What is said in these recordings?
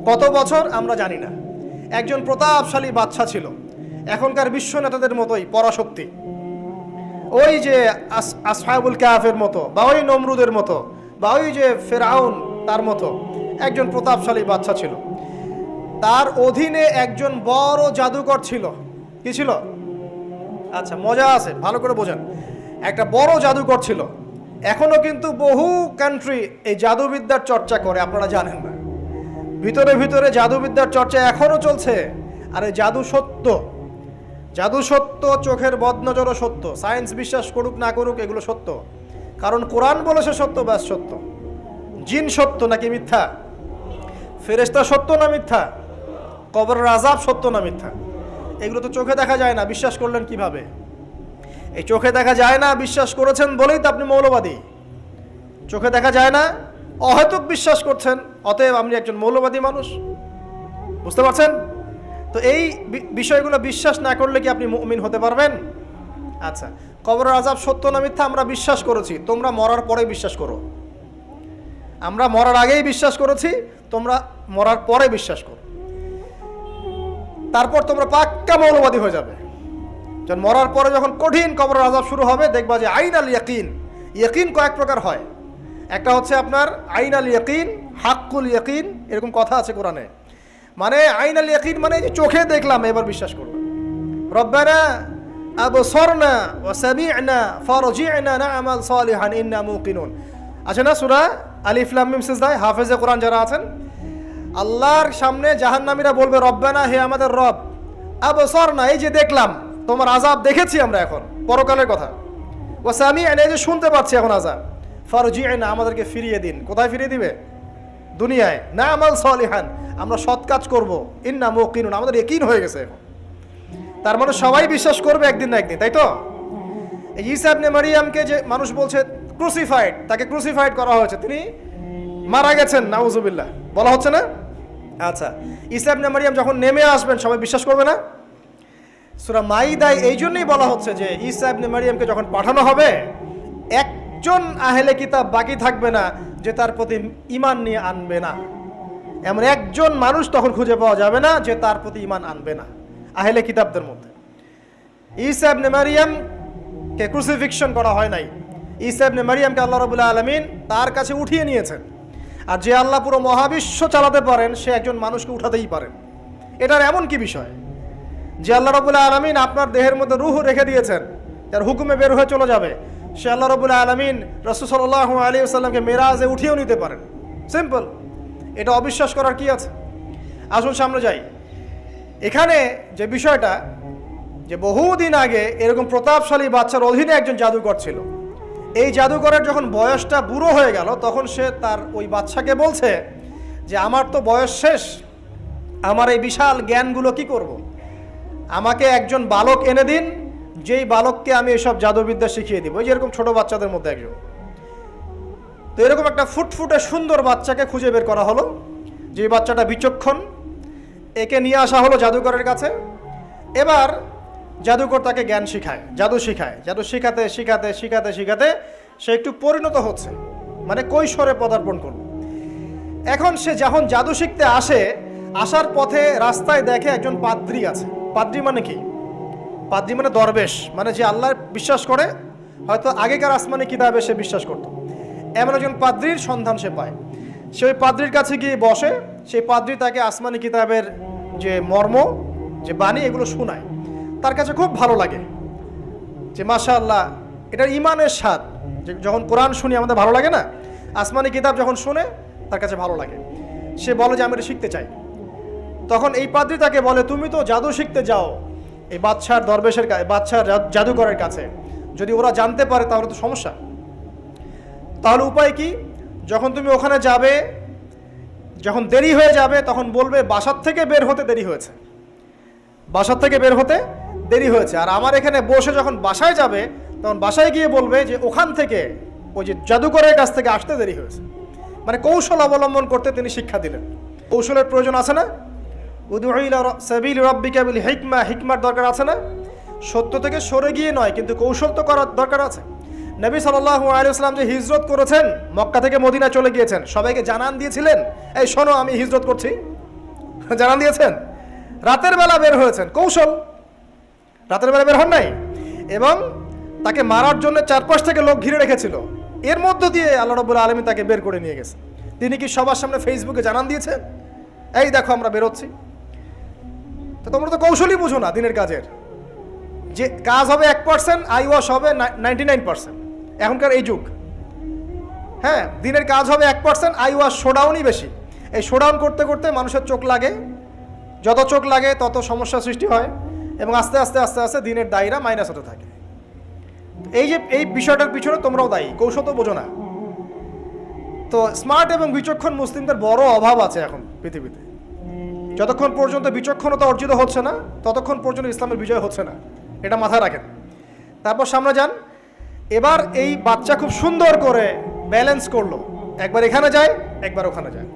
কত বছর আমরা জানি না। একজন প্রতাপশালী বাদশা ছিল, এখনকার বিশ্ব নেতাদের মতোই পরাশক্তি, ওই যে আসহাবুল কাহফের মতো বা ওই নমরুদের মতো বা ওই যে ফেরাউন তার মতো একজন প্রতাপশালী বাদশা ছিল। তার অধীনে একজন বড় জাদুকর ছিল। কি ছিল? আচ্ছা, মজা আছে, ভালো করে বোঝেন। একটা বড় জাদুকর ছিল। এখনো কিন্তু বহু কান্ট্রি এই জাদুবিদ্যার চর্চা করে, আপনারা জানেন না। ভিতরে ভিতরে জাদুবিদ্যার চর্চা এখনো চলছে। আর এই জাদু সত্য, জাদু সত্য, চোখের বদনজরও সত্য। সায়েন্স বিশ্বাস করুক না করুক, এগুলো সত্য। কারণ কোরআন বলেছে সত্য, ব্যাস সত্য। জিন সত্য নাকি মিথ্যা? ফেরেশতা সত্য না মিথ্যা? কবরের আযাব সত্য না মিথ্যা? এগুলো তো চোখে দেখা যায় না, বিশ্বাস করলেন কিভাবে? এই চোখে দেখা যায় না বিশ্বাস করেছেন বলেই তো আপনি মৌলবাদী। চোখে দেখা যায় না, অহেতুক বিশ্বাস করছেন, অতএব আপনি একজন মৌলবাদী মানুষ। বুঝতে পারছেন? তো এই বিষয়গুলো বিশ্বাস না করলে কি আপনি মুমিন হতে পারবেন? আচ্ছা, কবরের আযাব সত্য না মিথ্যা আমরা বিশ্বাস করেছি, তোমরা মরার পরে বিশ্বাস করো। আমরা মরার আগেই বিশ্বাস করেছি, তোমরা মরার পরে বিশ্বাস করো। তারপর তোমরা পাক্কা মৌলবাদী হয়ে যাবে। যখন মরার পরে যখন কঠিন কবরের আযাব শুরু হবে, দেখবা যে আইন আল ইয়াকিন। ইয়াকিন কয়েক প্রকার হয়। একটা হচ্ছে আপনার আইন আল ইয়াকিন, হাক্কুল ইয়াকিন, এরকম কথা আছে কোরআনে। মানে আইন আল ইয়াকিন মানে যে চোখে দেখলাম এবার বিশ্বাস করলাম। রব্বানা আবসারনা ওয়া সামি'না ফারজি'না না'মাল সালিহান ইন্না মুকিনুন। আছে না সূরা আলিফ লাম মিম সিজদায় হাফেজে কোরআন যারা আছেন, আল্লাহর সামনে জাহান্নামীরা বলবে রব্বানা, হে আমাদের রব, আবসারনা, এই যে দেখলাম, তোমার আযাব দেখেছি আমরা, এখন পরকালের কথা, ওয়া সামি'না, এই যে শুনতে পাচ্ছি এখন আযাব, ফারজি'না, আমাদেরকে ফিরিয়ে দিন। কোথায় ফিরিয়ে দিবে? দুনিয়ায়। না'মাল সালিহান, আমরা সৎ কাজ করব, ইন্না মুকিনুন, আমাদের ইয়াকিন হয়ে গেছে এখন। তার মানে সবাই বিশ্বাস করবে একদিন না একদিন, তাই তো? এই ঈসা ইবনে মারইয়ামকে যে মানুষ বলছে ক্রুসিফাইড, তাকে ক্রুসিফাইড করা হয়েছে, তিনি মারা গেছেন, নাউজুবিল্লাহ, বলা হচ্ছে না? আচ্ছা, ঈসা ইবনে মারইয়াম যখন নেমে আসবেন সবাই বিশ্বাস করবে না? সূরা মাইদায় এই জন্যই বলা হচ্ছে যে ঈসা ইবনে মারইয়ামকে যখন পাঠানো হবে, একজন আহলে কিতাব বাকি থাকবে না যে তার প্রতি ঈমান নিয়ে আনবে না। এমন একজন মানুষ তখন খুঁজে পাওয়া যাবে না যে তার প্রতি ঈমান আনবে না আহলে কিতাবদের মধ্যে। ঈসা ইবনে মারইয়ামকে ক্রুসিফিকশন করা হয় নাই। ঈসা ইবনে মারইয়ামকে আল্লাহ রাব্বুল আলামিন তার কাছে উঠিয়ে নিয়েছেন। আর যে আল্লাহ পুরো মহাবিশ্ব চালাতে পারেন, সে একজন মানুষকে উঠাতেই পারেন। এটার এমন কি বিষয় যে আল্লাহ রাব্বুল আলামিন আপনার দেহের মধ্যে রূহ রেখে দিয়েছেন, যার হুকুমে বের হয়ে চলে যাবে, সে আল্লাহ রাব্বুল আলামিন রাসূল সাল্লাল্লাহু আলাইহি ওয়াসাল্লামকে মেরাজে উঠিয়েও নিতে পারেন। সিম্পল। এটা অবিশ্বাস করার কি আছে? আসুন সামনে যাই। এখানে যে বিষয়টা, যে বহুদিন আগে এরকম প্রতাপশালী বাচ্চার অধীনে একজন জাদুকর ছিল। এই জাদুকরের যখন বয়সটা বুড়ো হয়ে গেল, তখন সে তার ওই বাচ্চাকে বলছে যে আমার তো বয়স শেষ, আমার এই বিশাল জ্ঞানগুলো কি করব? আমাকে একজন বালক এনে দিন, যেই বালককে আমি এসব জাদুবিদ্যা শিখিয়ে দিব। এই যেরকম ছোট বাচ্চাদের মধ্যে একজন। তো এরকম একটা ফুটফুটে সুন্দর বাচ্চাকে খুঁজে বের করা হলো, যে বাচ্চাটা বিচক্ষণ। একে নিয়ে আসা হলো জাদুকরের কাছে। এবার জাদুকর তাকে জ্ঞান শিখায়, জাদু শিখায়। জাদু শিখাতে শিখাতে শিখাতে শিখাতে সে একটু পরিণত হচ্ছে, মানে কৈশোরে পদার্পণ করল। এখন সে যখন জাদু শিখতে আসে, আসার পথে রাস্তায় দেখে একজন পাদ্রী আছে। পাদ্রী মানে কি? পাদ্রী মানে দরবেশ, মানে যে আল্লাহ বিশ্বাস করে, হয়তো আগেকার আসমানি কিতাবে সে বিশ্বাস করত। এমন একজন পাদ্রীর সন্ধান সে পায়। সে ওই পাদ্রীর কাছে গিয়ে বসে। সেই পাদ্রী তাকে আসমানি কিতাবের যে মর্ম, যে বাণী, এগুলো শোনায়। তার কাছে খুব ভালো লাগে যে মাশাআল্লাহ, এটার ইমানের স্বাদ। যখন কোরআন শুনি আমাদের ভালো লাগে না? আসমানি কিতাব যখন শুনে তার কাছে ভালো লাগে। সে বলে যে আমি এটা শিখতে চাই। তখন এই পাদ্রী তাকে বলে, তুমি তো জাদু শিখতে যাও এই বাদশার দরবেশের কাছে, বাদশার জাদুকরের কাছে, যদি ওরা জানতে পারে তাহলে তো সমস্যা। তাহলে উপায় কি? যখন তুমি ওখানে যাবে, যখন দেরি হয়ে যাবে, তখন বলবে বাসার থেকে বের হতে দেরি হয়েছে, বাসার থেকে বের হতে দেরি হয়েছে। আর আমার এখানে বসে যখন বাসায় যাবে, তখন বাসায় গিয়ে বলবে যে ওখান থেকে, ওই যে জাদুকরের কাছ থেকে আসতে দেরি হয়েছে। মানে কৌশল অবলম্বন করতে তিনি শিক্ষা দিলেন। কৌশলের প্রয়োজন আছে না? উদউ ইলা সাবিলি রাব্বিকা বিল হিকমা, হিকমার দরকার আছে না? সত্য থেকে সরে গিয়ে নয়, কিন্তু কৌশল তো করার দরকার আছে। নবী সাল্লাল্লাহু আলাইহি ওয়াসাল্লাম যে হিজরত করেছেন, মক্কা থেকে মদিনা চলে গিয়েছেন, সবাইকে জানান দিয়েছিলেন, এই শোনো আমি হিজরত করছি? জানান দিয়েছেন? রাতের বেলা বের হয়েছেন, কৌশল, রাতের বেলা বের হন নাই, এবং তাকে মারার জন্য চারপাশ থেকে লোক ঘিরে রেখেছিল। এর মধ্য দিয়ে আল্লাহ রাব্বুল আলামিন তাকে বের করে নিয়ে গেছেন। তিনি কি সবার সামনে ফেসবুকে জানান দিয়েছেন, এই দেখো আমরা বেরোচ্ছি? তো তোমরা তো কৌশলই বুঝো না দিনের কাজের, যে কাজ হবে 1%, আই ওয়াশ হবে 99%। এখনকার এই যুগ, হ্যাঁ, দিনের কাজ হবে 1%, আই ওয়াশ শোডাউনই বেশি। এই শোডাউন করতে করতে মানুষের চোখ লাগে, যত চোখ লাগে তত সমস্যা সৃষ্টি হয়, এবং আস্তে আস্তে আস্তে আস্তে দিনের দায়রা মাইনাস হতে থাকে। এই বিষয়টার পিছনে তোমরাও দায়ী, কৌশল তো বোঝো না। তো স্মার্ট এবং বিচক্ষণ মুসলিমদের বড় অভাব আছে এখন পৃথিবীতে। যতক্ষণ পর্যন্ত বিচক্ষণতা অর্জিত হচ্ছে না, ততক্ষণ পর্যন্ত ইসলামের বিজয় হচ্ছে না, এটা মাথায় রাখেন। তারপর সামনে যান। এবার এই বাচ্চা খুব সুন্দর করে ব্যালেন্স করলো, একবার এখানে যায়, একবার ওখানে যায়।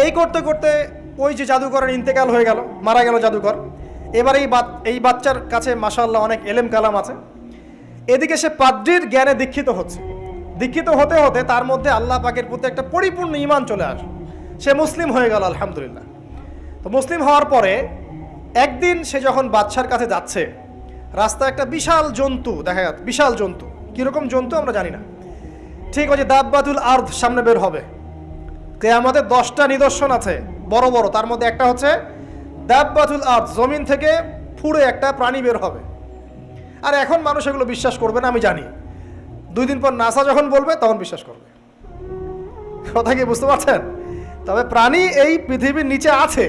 এই করতে করতে ওই যে জাদুকরের ইন্তেকাল হয়ে গেল, মারা গেল জাদুকর। এবার এই বাচ্চার কাছে মাশাআল্লাহ অনেক এলেম কালাম আছে। এদিকে সে পাদ্রীর জ্ঞানে দীক্ষিত হচ্ছে। দীক্ষিত হতে হতে তার মধ্যে আল্লাহ পাকের প্রতি একটা পরিপূর্ণ ঈমান চলে আসে, সে মুসলিম হয়ে গেল, আলহামদুলিল্লাহ। তো মুসলিম হওয়ার পরে একদিন সে যখন বাদশার কাছে যাচ্ছে, রাস্তায় একটা বিশাল জন্তু দেখা যাচ্ছে। বিশাল জন্তু, কীরকম জন্তু আমরা জানি না, ঠিক ওই যে দাব্বাতুল আরদ সামনে বের হবে। কিয়ামতের 10টা নিদর্শন আছে বড় বড়, তার মধ্যে একটা হচ্ছে দাব্বাতুল আরদ, জমিন থেকে ফুড়ে একটা প্রাণী বের হবে। আর এখন মানুষ এগুলো বিশ্বাস করবে না, আমি জানি। 2 দিন পর নাসা যখন বলবে তখন বিশ্বাস করবে। কথা কি বুঝতে পারছেন? তবে প্রাণী এই পৃথিবীর নিচে আছে।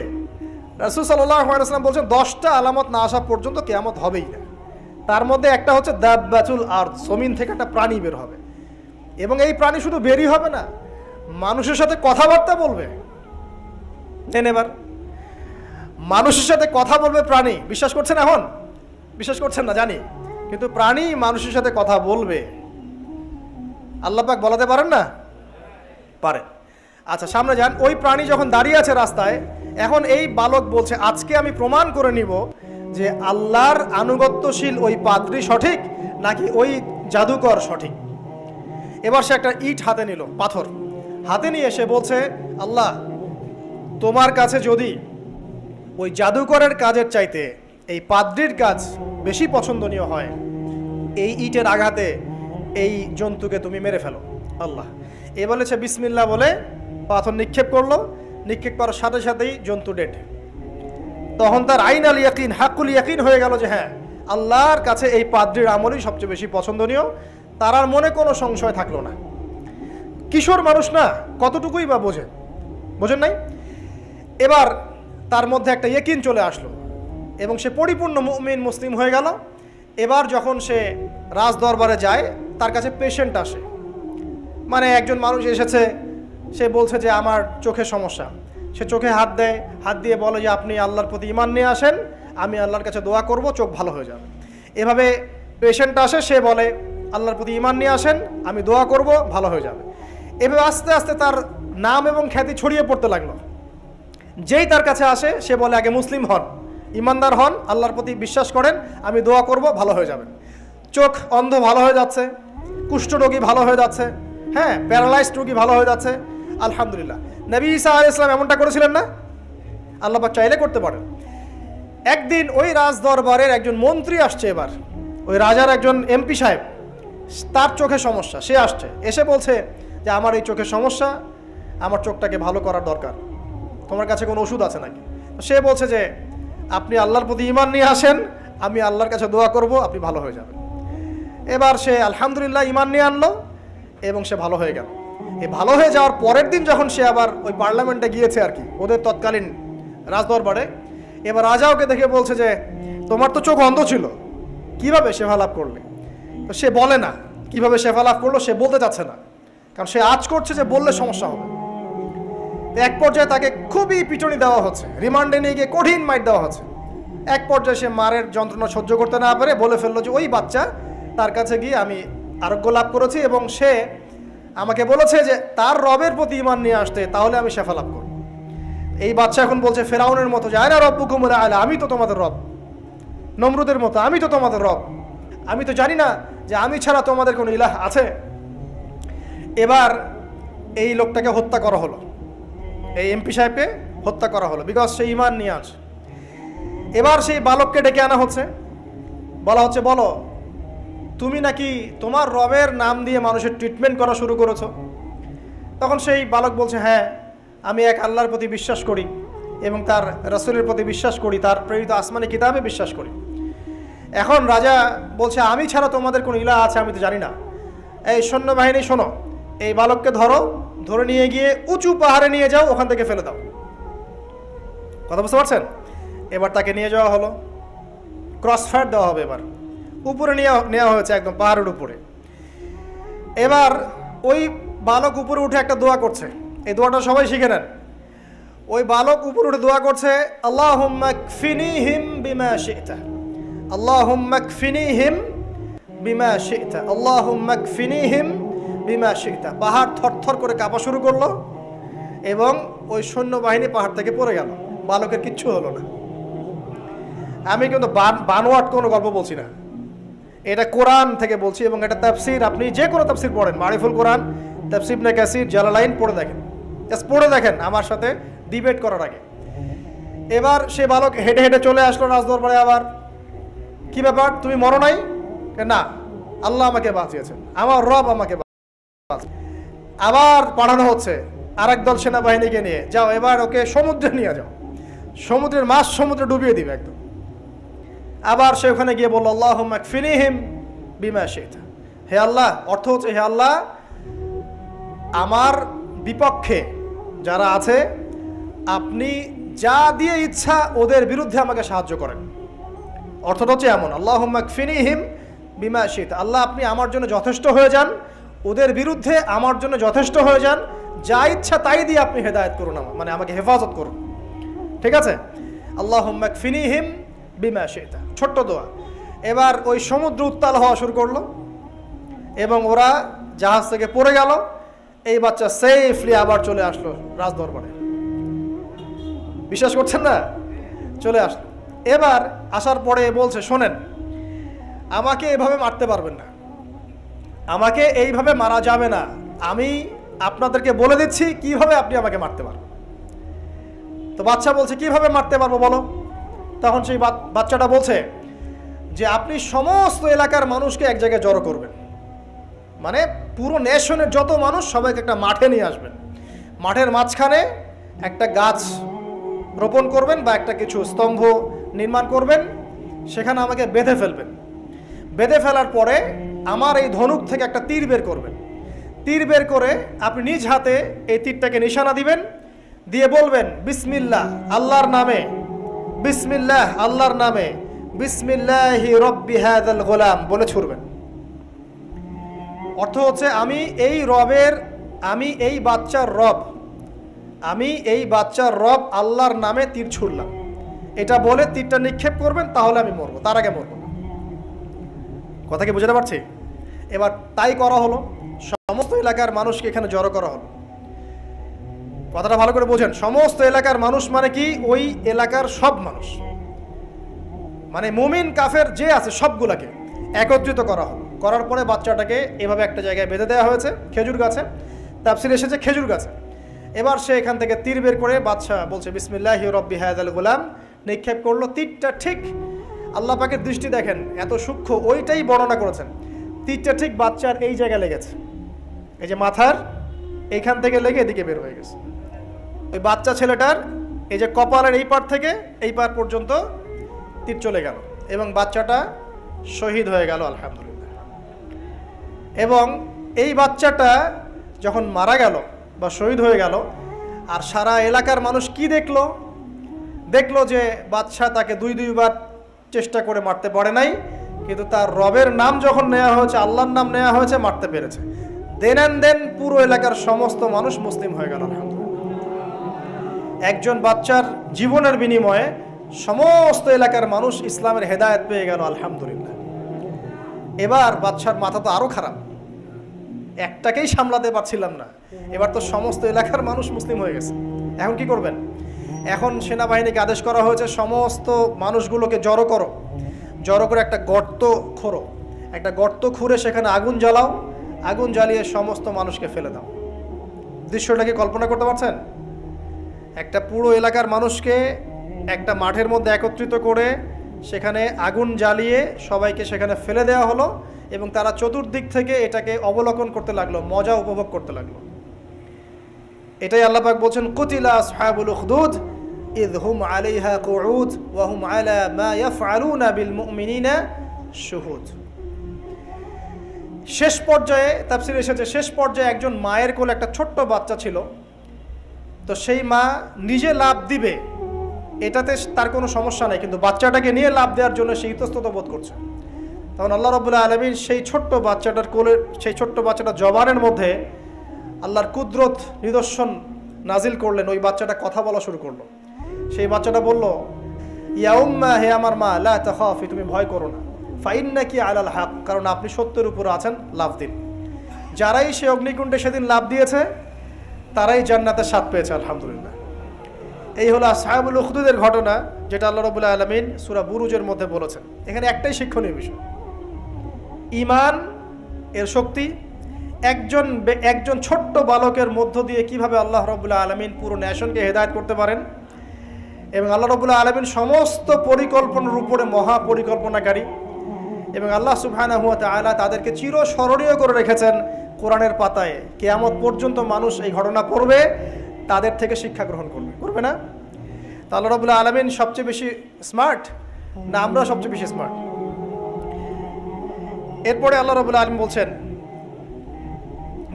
রাসূল সাল্লাল্লাহু আলাইহি ওয়াসাল্লাম বলছেন 10টা আলামত না আসা পর্যন্ত কিয়ামত হবেই না। তার মধ্যে একটা হচ্ছে দাব্বাতুল আরদ, জমিন থেকে একটা প্রাণী বের হবে, এবং এই প্রাণী শুধু বেরই হবে না, মানুষের সাথে কথাবার্তা বলবে। এবার মানুষের সাথে কথা বলবে প্রাণী। বিশ্বাস করছেন? এখন বিশ্বাস করছেন না জানি, কিন্তু প্রাণী মানুষের সাথে কথা বলবে। আল্লাহ পাক বলাতে পারেন না? পারেন। আচ্ছা সামনে যান। ওই প্রাণী যখন দাঁড়িয়ে আছে রাস্তায়, এখন এই বালক বলছে আজকে আমি প্রমাণ করে নিব যে আল্লাহর আনুগত্যশীল ওই পাদ্রী সঠিক নাকি ওই জাদুকর সঠিক। এবার সে একটা ইট হাতে নিল, পাথর হাতে নিয়ে সে বলছে, আল্লাহ তোমার কাছে যদি ওই জাদুকরের কাজের চাইতে এই পাদ্রীর কাজ বেশি পছন্দনীয় হয়, এই ইটের আঘাতে এই জন্তুকে তুমি মেরে ফেলো আল্লাহ। এ বলেছে বিসমিল্লাহ বলে পাথর নিক্ষেপ করলো। নিক্ষেপ করার সাথে সাথেই জন্তু ডেড। তখন তার আইন আল ইয়াকিন, হাক্কুল ইয়াকিন হয়ে গেল যে হ্যাঁ, আল্লাহর কাছে এই পাদ্রীর আমলই সবচেয়ে বেশি পছন্দনীয়। তার আর মনে কোনো সংশয় থাকলো না। কিশোর মানুষ না, কতটুকুই বা বোঝেন নাই? এবার তার মধ্যে একটা ইয়াকিন চলে আসলো এবং সে পরিপূর্ণ মুমিন মুসলিম হয়ে গেল। এবার যখন সে রাজ দরবারে যায়, তার কাছে পেশেন্ট আসে, মানে একজন মানুষ এসেছে, সে বলছে যে আমার চোখে সমস্যা। সে চোখে হাত দেয়, হাত দিয়ে বলে যে আপনি আল্লাহর প্রতি ঈমান নিয়ে আসেন, আমি আল্লাহর কাছে দোয়া করব, চোখ ভালো হয়ে যাবে। এভাবে পেশেন্ট আসে, সে বলে আল্লাহর প্রতি ঈমান নিয়ে আসেন, আমি দোয়া করব, ভালো হয়ে যাবে। এভাবে আস্তে আস্তে তার নাম এবং খ্যাতি ছড়িয়ে পড়তে লাগলো। যেই তার কাছে আসে সে বলে আগে মুসলিম হন, ইমানদার হন, আল্লাহর প্রতি বিশ্বাস করেন, আমি দোয়া করব, ভালো হয়ে যাবেন। চোখ অন্ধ ভালো হয়ে যাচ্ছে, কুষ্ঠরোগী ভালো হয়ে যাচ্ছে, হ্যাঁ, প্যারালাইজড রোগী ভালো হয়ে যাচ্ছে, আলহামদুলিল্লাহ। নবী ঈসা আলাইহিস সালাম এমনটা করেছিলেন না? আল্লাহ পাক চাইলে করতে পারেন। একদিন ওই রাজ দরবারের একজন মন্ত্রী আসছে, এবার ওই রাজার একজন এমপি সাহেব, তার চোখে সমস্যা, সে আসছে, এসে বলছে যে আমার এই চোখের সমস্যা, আমার চোখটাকে ভালো করার দরকার, তোমার কাছে কোনো ওষুধ আছে নাকি? সে বলছে যে আপনি আল্লাহর প্রতি ঈমান নিয়ে আসেন, আমি আল্লাহর কাছে দোয়া করব, আপনি ভালো হয়ে যাবেন। এবার সে আলহামদুলিল্লাহ ঈমান নিয়ে আনলো এবং সে ভালো হয়ে গেল। এই ভালো হয়ে যাওয়ার পরের দিন যখন সে আবার ওই পার্লামেন্টে গিয়েছে আর কি, ওদের তৎকালীন রাজদরবারে, এবার রাজা ওকে দেখে বলছে যে তোমার তো চোখ অন্ধ ছিল, কিভাবে শেফা লাভ করলে? তো সে বলে না কিভাবে শেফা লাভ করলো, সে বলতে চাচ্ছে না, কারণ সে আজ করছে যে বললে সমস্যা হবে। এক পর্যায়ে তাকে খুবই পিটুনি দেওয়া হচ্ছে, রিমান্ডে নিয়ে গিয়ে কঠিন মাইট দেওয়া হচ্ছে। এক পর্যায়ে সে মারের যন্ত্রণা সহ্য করতে না পারে বলে ফেললো যে ওই বাচ্চা, তার কাছে গিয়ে আমি আরোগ্য লাভ করেছি এবং সে আমাকে বলেছে যে তার রবের প্রতি ঈমান নিয়ে আসতে, তাহলে আমি শেফা লাভ করব। এই বাচ্চা এখন বলছে ফেরাউনের মতো যে আয়না রব্বুকুমুল আ'লা, আমি তো তোমাদের রব। নমরুদের মতো, আমি তো তোমাদের রব। আমি তো জানি না যে আমি ছাড়া তোমাদের কোনো ইলাহ আছে। এবার এই লোকটাকে হত্যা করা হলো, এই এমপি সাহেবকে হত্যা করা হলো, বিকজ সে ঈমান নিয়ে আসে। এবার সেই বালককে ডেকে আনা হচ্ছে, বলা হচ্ছে বলো তুমি নাকি তোমার রবের নাম দিয়ে মানুষের ট্রিটমেন্ট করা শুরু করেছো। তখন সেই বালক বলছে হ্যাঁ, আমি এক আল্লাহর প্রতি বিশ্বাস করি এবং তার রাসূলের প্রতি বিশ্বাস করি, তার প্রেরিত আসমানি কিতাবে বিশ্বাস করি। এখন রাজা বলছে আমি ছাড়া তোমাদের কোনো ইলাহ আছে আমি তো জানি না। এই সৈন্যবাহিনী শোনো, এই বালককে ধরো, ধরে নিয়ে গিয়ে উঁচু পাহাড়ে নিয়ে যাও, ওখান থেকে ফেলে দাও। কথা বুঝতে পারছেন? এবার তাকে নিয়ে যাওয়া হলো, ক্রস ফায়ার দেওয়া হবে, এবার উপরে নেওয়া হয়েছে, একদম পাহাড়ের উপরে। এবার ওই বালক উপরে উঠে একটা দোয়া করছে, এই দোয়াটা সবাই শিখে নেন। ওই বালক উপরে উঠে দোয়া করছে আল্লাহুম্মা কফিনিহিম বিমা শি'তা, আল্লাহুম্মা কফিনিহিম বিমা শি'তা, আল্লাহুম্মা কফিনিহিম বিমা শি'তা। পাহাড় থরথর করে কাঁপা শুরু করলো এবং ওই সৈন্যবাহিনী পাহাড় থেকে পড়ে গেল, বালকের কিচ্ছু হলো না। আমি কিন্তু বানোয়াট কোনো গল্প বলছি না, এটা কোরআন থেকে বলছি এবং এটা তাফসীর। আপনি যে কোনো তাফসীর পড়েন, মারিফুল কোরআন, তাফসীর ইবনে কাসির, জালালাইন পড়ে দেখেন, জাস্ট পড়ে দেখেন আমার সাথে ডিবেট করার আগে। এবার সে বালক হেঁটে হেঁটে চলে আসলো রাজদরবারে। আবার কি ব্যাপার, তুমি মরো নাই? না, আল্লাহ আমাকে বাঁচিয়েছেন, আমার রব আমাকে বাঁচিয়েছেন। আবার পাঠানো হচ্ছে আরেক দল সেনাবাহিনীকে নিয়ে, যাও এবার ওকে সমুদ্রে নিয়ে যাও, সমুদ্রের মাছ সমুদ্রে ডুবিয়ে দিবে একদম। আবার সে ওখানে গিয়ে বলল আল্লাহুম্মা কফিনিহিম বিমা শি'তা, হে আল্লাহ, অর্থ হচ্ছে হে আল্লাহ আমার বিপক্ষে যারা আছে আপনি যা দিয়ে ইচ্ছা ওদের বিরুদ্ধে আমাকে সাহায্য করেন। অর্থটা হচ্ছে এমন, আল্লাহুম্মা কফিনিহিম বিমা শি'তা, আল্লাহ আপনি আমার জন্য যথেষ্ট হয়ে যান, ওদের বিরুদ্ধে আমার জন্য যথেষ্ট হয়ে যান, যা ইচ্ছা তাই দিয়ে আপনি হেদায়েত করুন, আমার মানে আমাকে হেফাজত করুন। ঠিক আছে, আল্লাহুম্মা কফিনিহিম বিমা শি'তা, ছোট্ট দোয়া। এবার ওই সমুদ্র উত্তাল হওয়া শুরু করলো এবং ওরা জাহাজ থেকে পড়ে গেল। এই বাচ্চা সেফলি আবার চলে আসলো রাজদরবারে, বিশ্বাস করছেন না? চলে আসলো। এবার আসার পরে বলছে শোনেন, আমাকে এভাবে মারতে পারবেন না, আমাকে এইভাবে মারা যাবে না, আমি আপনাদেরকে বলে দিচ্ছি কিভাবে আপনি আমাকে মারতে পারবেন। তো বাচ্চা বলছে কিভাবে মারতে পারবো বলো। তখন সেই বাচ্চাটা বলছে যে আপনি সমস্ত এলাকার মানুষকে এক জায়গায় জড়ো করবেন, মানে পুরো নেশনের যত মানুষ সবাইকে একটা মাঠে নিয়ে আসবেন, মাঠের মাঝখানে একটা গাছ রোপণ করবেন বা একটা কিছু স্তম্ভ নির্মাণ করবেন, সেখানে আমাকে বেঁধে ফেলবেন। বেঁধে ফেলার পরে আমার এই ধনুক থেকে একটা তীর বের করবেন, তীর বের করে আপনি নিজ হাতে এই তীরটাকে নিশানা দিবেন, দিয়ে বলবেন বিসমিল্লাহ আল্লাহর নামে, বিসমিল্লাহ আল্লাহর নামে, বিসমিল্লাহি রব্বি হাযাল গোলাম বলে ছুড়বেন। অর্থ হচ্ছে আমি এই রবের, আমি এই বাচ্চার রব, আমি এই বাচ্চার রব আল্লাহর নামে তীর ছুড়লাম, এটা বলে তীরটা নিক্ষেপ করবেন, তাহলে আমি মরবো, তার আগে মরবো না। কথা কি বুঝতে পারছি? এবার তাই করা হলো, সমস্ত এলাকার মানুষকে এখানে জড়ো করা হলো। কথাটা ভালো করে বোঝেন, সমস্ত এলাকার মানুষ মানে কি ওই এলাকার সব মানুষ, মানে মুমিন কাফের যে আছে সবগুলাকে একত্রিত করা হলো। করার পরে বাচ্চাটাকে এভাবে একটা জায়গায় বেঁধে দেওয়া হয়েছে, খেজুর গাছে, তাফসীরে এসেছে খেজুর গাছে। এবার সে এখান থেকে তীর বের করে বাচ্চা বলছে বিসমিল্লাহি রব্বি হাযাল গোলাম, নিক্ষেপ করলো। তীরটা ঠিক, আল্লাহ পাকের দৃষ্টি দেখেন এত সূক্ষ্ম, ওইটাই বর্ণনা করেছেন। তীরটা ঠিক বাচ্চার এই জায়গায় লেগেছে, এই যে মাথার এইখান থেকে লেগে এদিকে বের হয়ে গেছে। ওই বাচ্চা ছেলেটার এই যে কপালের এই পার থেকে এই পার পর্যন্ত তীর চলে গেল এবং বাচ্চাটা শহীদ হয়ে গেল আলহামদুলিল্লাহ। এবং এই বাচ্চাটা যখন মারা গেল বা শহীদ হয়ে গেল, আর সারা এলাকার মানুষ কি দেখলো? দেখলো যে বাদশা তাকে দুইবার চেষ্টা করে মারতে পারে নাই, কিন্তু তার রবের নাম যখন নেওয়া হয়েছে, আল্লাহর নাম নেওয়া হয়েছে, মারতে পেরেছে। দেন অ্যান্ড দেন পুরো এলাকার সমস্ত মানুষ মুসলিম হয়ে গেল আলহামদুলিল্লাহ। একজন বাচ্চার জীবনের বিনিময়ে সমস্ত এলাকার মানুষ ইসলামের হেদায়েত পেয়ে গেল আলহামদুলিল্লাহ। এবার বাচ্চার মাথা তো আরো খারাপ, একটাকেই সামলাতে পারছিলাম না, এবার তো সমস্ত এলাকার মানুষ মুসলিম হয়ে গেছে। এখন কি করবেন? এখন সেনাবাহিনীকে আদেশ করা হয়েছে সমস্ত মানুষগুলোকে জড়ো করো, জড়ো করে একটা গর্ত খোঁড়ো একটা গর্ত খুঁড়ে সেখানে আগুন জ্বালাও, আগুন জ্বালিয়ে সমস্ত মানুষকে ফেলে দাও। দৃশ্যটাকে কল্পনা করতে পারছেন? একটা পুরো এলাকার মানুষকে একটা মাঠের মধ্যে একত্রিত করে সেখানে আগুন জ্বালিয়ে সবাইকে সেখানে ফেলে দেওয়া হলো এবং তারা চতুর্দিক থেকে এটাকে অবলোকন করতে লাগলো, মজা উপভোগ করতে লাগলো। এটাই আল্লাহ পাক বলছেন, কুতিলা আসহাবুল উখদুদ ইয হুম আলাইহা কুউদ ওয়া হুম আলা মা ইয়াফআলুনা বিল মুমিনিনা শুহুদ। শেষ পর্যায়ে তাফসীরে এসেছে, শেষ পর্যায়ে একজন মায়ের কোলে একটা ছোট্ট বাচ্চা ছিল। তো সেই মা নিজে লাভ দিবে এটাতে তার কোনো সমস্যা নেই, কিন্তু বাচ্চাটাকে নিয়ে লাভ দেওয়ার জন্য সে ইতস্তত বোধ করছে। তখন আল্লাহ রাব্বুল আলামিন সেই ছোট্ট বাচ্চাটার কোলে, সেই ছোট্ট বাচ্চাটা জবানের মধ্যে আল্লাহর কুদরত নিদর্শন নাজিল করলেন। ওই বাচ্চাটা কথা বলা শুরু করলো। সেই বাচ্চাটা বলল, ইয়া উম্মা, হে আমার মা, লা তাখাফি, তুমি ভয় করো না, ফাইন্নাকি আলাল হক, কারণ আপনি সত্যের উপর আছেন, লাভ দিন। যারাই সে অগ্নিকুণ্ডে সেদিন লাভ দিয়েছে তারাই জান্নাতের স্বাদ পেয়েছে, আলহামদুলিল্লাহ। এই হলো আসহাবুল উখদুদের ঘটনা, যেটা আল্লাহ রাব্বুল আলামিন সূরা বুরুজের মধ্যে বলেছেন। এখানে একটাই শিক্ষণীয় বিষয়, ঈমান এর শক্তি, একজন ছোট্ট বালকের মধ্য দিয়ে কিভাবে আল্লাহ রাব্বুল আলামিন পুরো নেশনকে হেদায়েত করতে পারেন, এবং আল্লাহ রাব্বুল আলামিন সমস্ত পরিকল্পনার উপরে মহা পরিকল্পনাকারী, এবং আল্লাহ সুবহানাহু ওয়া তাআলা তাদেরকে চিরস্মরণীয় করে রেখেছেন কোরআনের পাতায়। কিয়ামত পর্যন্ত মানুষ এই ঘটনা পড়বে, তাদের থেকে শিক্ষা গ্রহণ করবে না? তা আল্লাহ রাব্বুল আলামিন সবচেয়ে বেশি স্মার্ট না আমরা সবচেয়ে বেশি স্মার্ট? এরপরে আল্লাহ রাব্বুল আলামিন বলছেন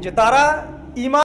যে তারা ঈমান